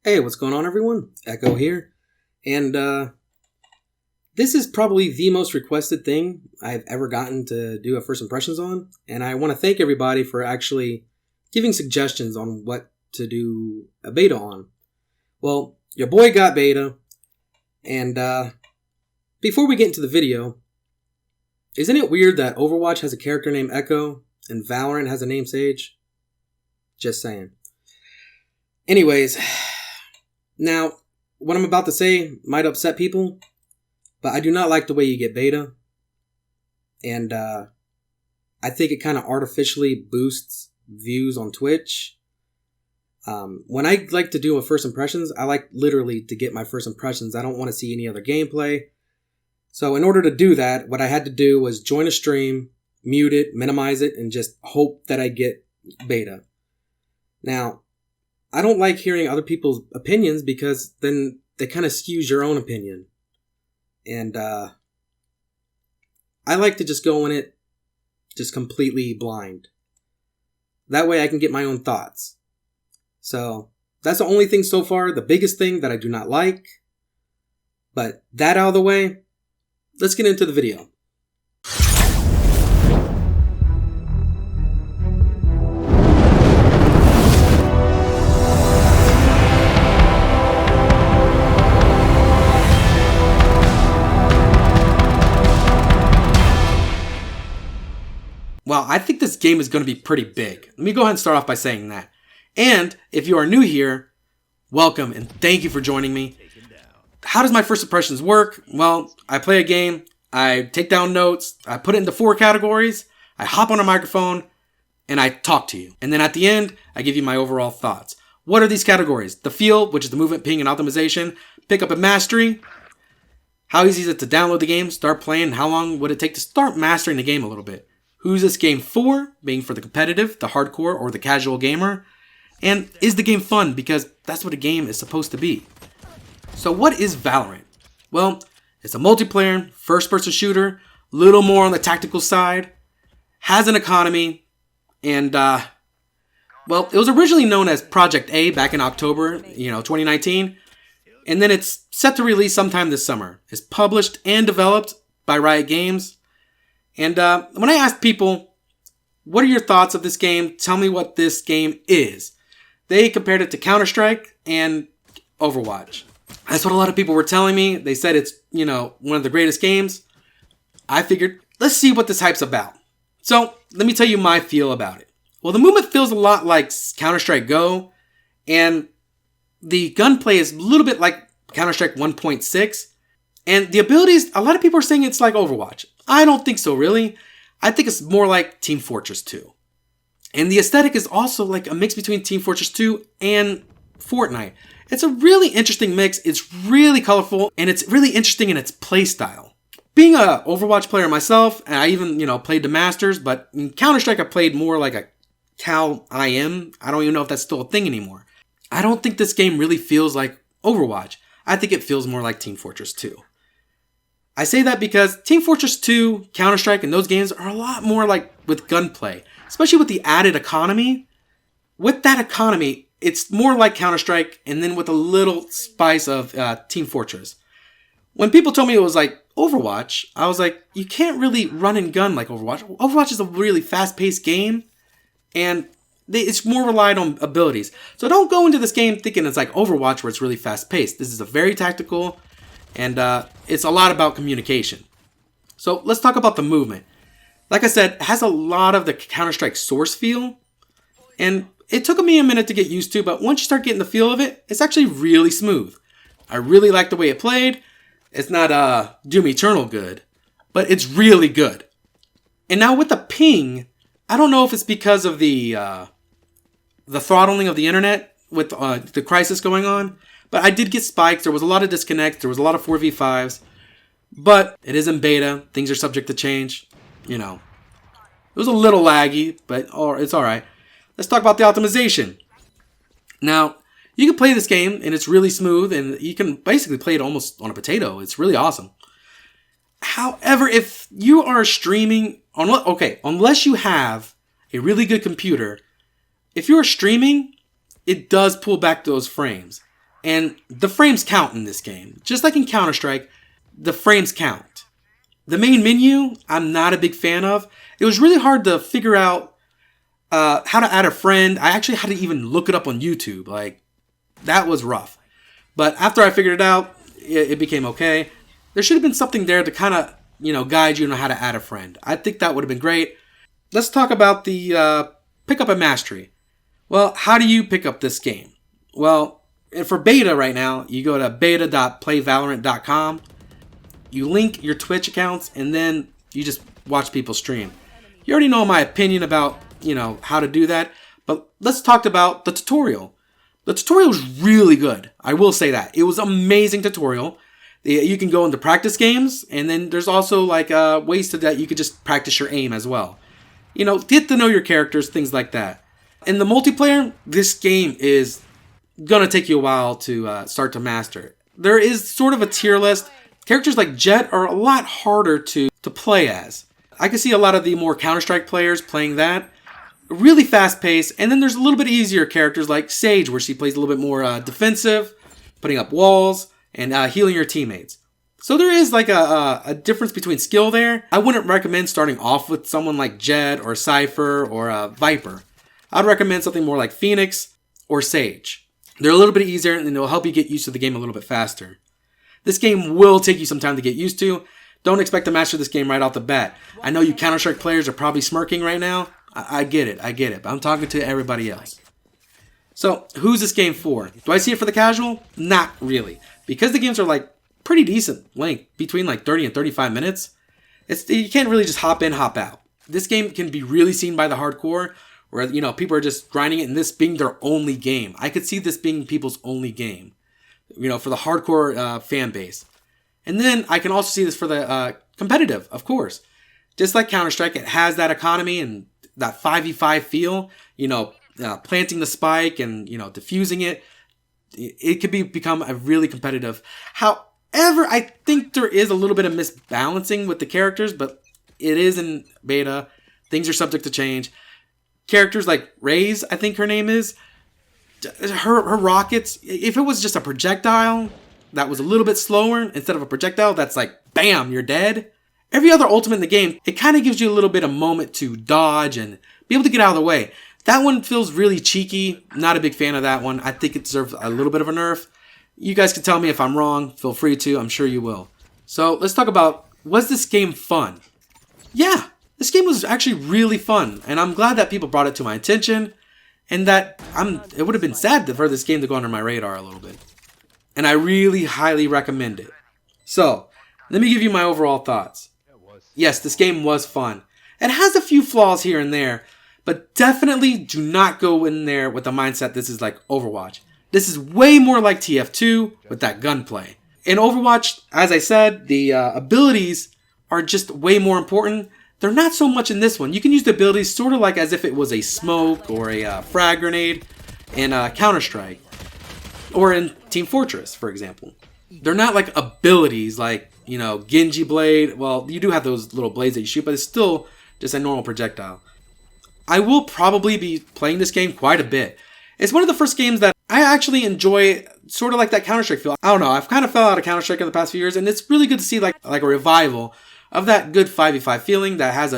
Hey, what's going on, everyone? Echo here. And this is probably the most requested thing I've ever gotten to do a first impressions on. And I want to thank everybody for actually giving suggestions on what to do a beta on. Well, your boy got beta. And before we get into the video, isn't it weird that Overwatch has a character named Echo and Valorant has a name Sage? Just saying. Anyways, now, what I'm about to say might upset people, but I do not like the way you get beta. And I think it kind of artificially boosts views on Twitch. When I like to do a first impressions, I like literally to get my first impressions. I don't want to see any other gameplay. So in order to do that, what I had to do was join a stream, mute it, minimize it, and just hope that I get beta. Now, I don't like hearing other people's opinions because then they kind of skews your own opinion. And I like to just go in it just completely blind. That way I can get my own thoughts. So that's the only thing so far, the biggest thing that I do not like. But that out of the way, let's get into the video. Well, I think this game is going to be pretty big. Let me go ahead and start off by saying that. And if you are new here, welcome and thank you for joining me. How does my first impressions work? Well, I play a game, I take down notes, I put it into 4 categories, I hop on a microphone, and I talk to you. And then at the end, I give you my overall thoughts. What are these categories? The feel, which is the movement, ping, and optimization. Pick up and mastery. How easy is it to download the game, start playing, how long would it take to start mastering the game a little bit? Who's this game for? Being for the competitive, the hardcore, or the casual gamer? And is the game fun? Because that's what a game is supposed to be. So what is Valorant? Well, it's a multiplayer, first-person shooter, little more on the tactical side, has an economy, and, well, it was originally known as Project A back in October, 2019, and then it's set to release sometime this summer. It's published and developed by Riot Games. And when I asked people, what are your thoughts of this game? Tell me what this game is. They compared it to Counter-Strike and Overwatch. That's what a lot of people were telling me. They said it's, one of the greatest games. I figured, let's see what this hype's about. So, let me tell you my feel about it. Well, the movement feels a lot like Counter-Strike Go. And the gunplay is a little bit like Counter-Strike 1.6. And the abilities, a lot of people are saying it's like Overwatch. I don't think so, really. I think it's more like Team Fortress 2. And the aesthetic is also like a mix between Team Fortress 2 and Fortnite. It's a really interesting mix. It's really colorful, and it's really interesting in its play style. Being an Overwatch player myself, and I even, played the Masters, but in Counter-Strike I played more like a Cal IM. I don't even know if that's still a thing anymore. I don't think this game really feels like Overwatch. I think it feels more like Team Fortress 2. I say that because Team Fortress 2, Counter-Strike, and those games are a lot more like with gunplay, especially with the added economy. With that economy, it's more like Counter-Strike, and then with a little spice of Team Fortress. When people told me it was like Overwatch, I was like, you can't really run and gun like Overwatch. Overwatch is a really fast-paced game, and it's more relied on abilities. So don't go into this game thinking it's like Overwatch where it's really fast-paced. This is a very tactical, and it's a lot about communication. So let's talk about the movement. Like I said, it has a lot of the Counter-Strike source feel. And it took me a minute to get used to, but once you start getting the feel of it, it's actually really smooth. I really like the way it played. It's not Doom Eternal good, but it's really good. And now with the ping, I don't know if it's because of the throttling of the internet with the crisis going on, but I did get spikes. There was a lot of disconnects. There was a lot of 4v5s. But it is in beta. Things are subject to change. It was a little laggy, but it's alright. Let's talk about the optimization. Now, you can play this game, and it's really smooth, and you can basically play it almost on a potato. It's really awesome. However, if you are streaming, unless you have a really good computer, if you're streaming, it does pull back those frames. And the frames count in this game. Just like in Counter-Strike, the frames count. The main menu, I'm not a big fan of. It was really hard to figure out how to add a friend. I actually had to even look it up on YouTube. Like, that was rough. But after I figured it out, it became okay. There should have been something there to kind of, guide you on how to add a friend. I think that would have been great. Let's talk about the pickup and mastery. Well, how do you pick up this game? Well, for beta right now, you go to beta.playvalorant.com. You link your Twitch accounts, and then you just watch people stream. You already know my opinion about, how to do that. But let's talk about the tutorial. The tutorial is really good. I will say that. It was an amazing tutorial. You can go into practice games, and then there's also ways to that you could just practice your aim as well. Get to know your characters, things like that. In the multiplayer, this game is gonna take you a while to start to master. There is sort of a tier list. Characters like Jet are a lot harder to play as. I can see a lot of the more Counter-Strike players playing that. Really fast paced, and then there's a little bit easier characters like Sage, where she plays a little bit more defensive, putting up walls, and healing your teammates. So there is a difference between skill there. I wouldn't recommend starting off with someone like Jet or Cypher or Viper. I'd recommend something more like Phoenix or Sage. They're a little bit easier, and they'll help you get used to the game a little bit faster. This game will take you some time to get used to. Don't expect to master this game right off the bat. I know you Counter-Strike players are probably smirking right now. I get it, but I'm talking to everybody else. So, who's this game for? Do I see it for the casual? Not really. Because the games are pretty decent length, between 30 and 35 minutes. You can't really just hop in, hop out. This game can be really seen by the hardcore, where people are just grinding it and this being their only game. I could see this being people's only game, for the hardcore fan base. And then I can also see this for the competitive, of course. Just like Counter-Strike, it has that economy and that 5v5 feel, planting the spike and, diffusing it. It could become a really competitive. However, I think there is a little bit of misbalancing with the characters, but it is in beta. Things are subject to change. Characters like Raze, I think her name is, her rockets, if it was just a projectile that was a little bit slower instead of a projectile that's bam, you're dead. Every other ultimate in the game, it kind of gives you a little bit of moment to dodge and be able to get out of the way. That one feels really cheeky. Not a big fan of that one. I think it deserves a little bit of a nerf. You guys can tell me if I'm wrong. Feel free to. I'm sure you will. So let's talk about, was this game fun? Yeah, this game was actually really fun. And I'm glad that people brought it to my attention. And that it would have been sad for this game to go under my radar a little bit. And I really highly recommend it. So, let me give you my overall thoughts. Yes, this game was fun. It has a few flaws here and there, but definitely do not go in there with the mindset this is like Overwatch. This is way more like TF2 with that gunplay. In Overwatch, as I said, the abilities are just way more important. They're not so much in this one. You can use the abilities sort of like as if it was a smoke or a frag grenade in Counter-Strike. Or in Team Fortress, for example. They're not like abilities like, Genji Blade. Well, you do have those little blades that you shoot, but it's still just a normal projectile. I will probably be playing this game quite a bit. It's one of the first games that I actually enjoy, sort of like that Counter-Strike feel. I don't know, I've kind of fell out of Counter-Strike in the past few years, and it's really good to see like a revival of that good 5v5 feeling that has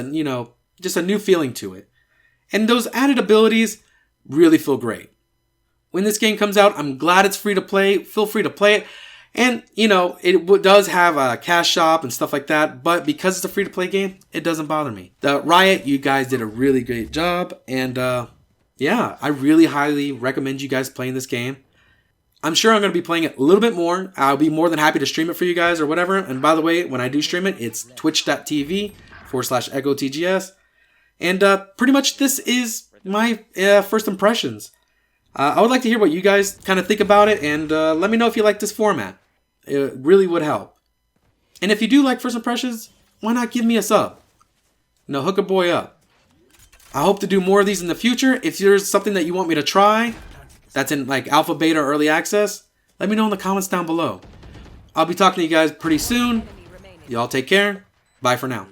just a new feeling to it. And those added abilities really feel great. When this game comes out, I'm glad it's free to play. Feel free to play it. And, it does have a cash shop and stuff like that. But because it's a free-to-play game, it doesn't bother me. The Riot, you guys did a really great job. And, yeah, I really highly recommend you guys playing this game. I'm sure I'm going to be playing it a little bit more. I'll be more than happy to stream it for you guys or whatever. And by the way, when I do stream it, it's twitch.tv/EchoTGS. And pretty much this is my first impressions. I would like to hear what you guys kind of think about it. And let me know if you like this format. It really would help. And if you do like First Impressions, why not give me a sub? Hook a boy up. I hope to do more of these in the future. If there's something that you want me to try that's in like alpha, beta, or early access, let me know in the comments down below. I'll be talking to you guys pretty soon. Y'all take care. Bye for now.